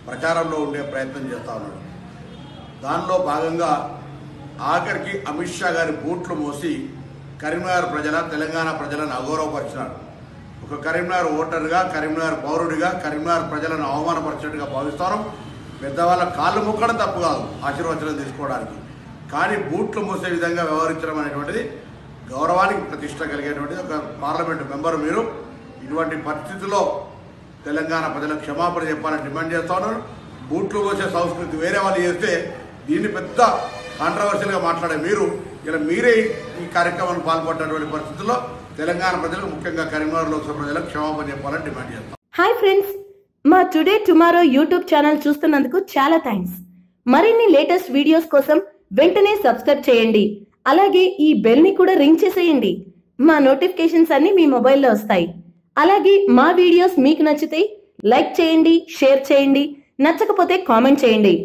ప్రచారంలో ఉండే ప్రయత్నం చేస్తూ ఉన్నాడు. దానిలో భాగంగా ఆఖరికి అమిత్ షా గారి బూట్లు మోసి కరీంనగర్ తెలంగాణ ప్రజలను అగౌరవపరిచినాడు. ఒక కరీంనగర్ ఓటర్గా, కరీంనగర్ పౌరుడిగా కరీంనగర్ ప్రజలను అవమానపరిచినట్టుగా భావిస్తాను. పెద్దవాళ్ళ కాళ్ళు ముక్కడం తప్పు కాదు ఆశీర్వచనం తీసుకోవడానికి, కానీ బూట్లు మోసే విధంగా వ్యవహరించడం అనేటువంటిది గౌరవానికి ప్రతిష్ట కలిగేటువంటిది. ఒక పార్లమెంటు మెంబరు మీరు ఇటువంటి పరిస్థితుల్లో తెలంగాణ ప్రజలకు క్షమాపణ చెప్పాలని డిమాండ్ చేస్తా ఉన్నాను. బూట్లు మోసే సంస్కృతి వేరే వాళ్ళు చేస్తే దీన్ని పెద్ద కాంట్రవర్షియల్గా మాట్లాడే మీరు ఇలా మీరే ఈ కార్యక్రమాన్ని పాల్పడినటువంటి పరిస్థితుల్లో తెలంగాణ ప్రజలకు, ముఖ్యంగా కరీంనగర్ లోక్సభ ప్రజలకు క్షమాపణ చెప్పాలని డిమాండ్ చేస్తాం. హాయ్ ఫ్రెండ్స్, మా టుడే టుమారో యూట్యూబ్ ఛానల్ చూస్తున్నందుకు చాలా థ్యాంక్స్. మరిన్ని లేటెస్ట్ వీడియోస్ కోసం వెంటనే సబ్స్క్రైబ్ చేయండి. అలాగే ఈ బెల్ ని కూడా రింగ్ చేసేయండి. మా నోటిఫికేషన్స్ అన్ని మీ మొబైల్లో వస్తాయి. అలాగే మా వీడియోస్ మీకు నచ్చితే లైక్ చేయండి, షేర్ చేయండి, నచ్చకపోతే కామెంట్ చేయండి.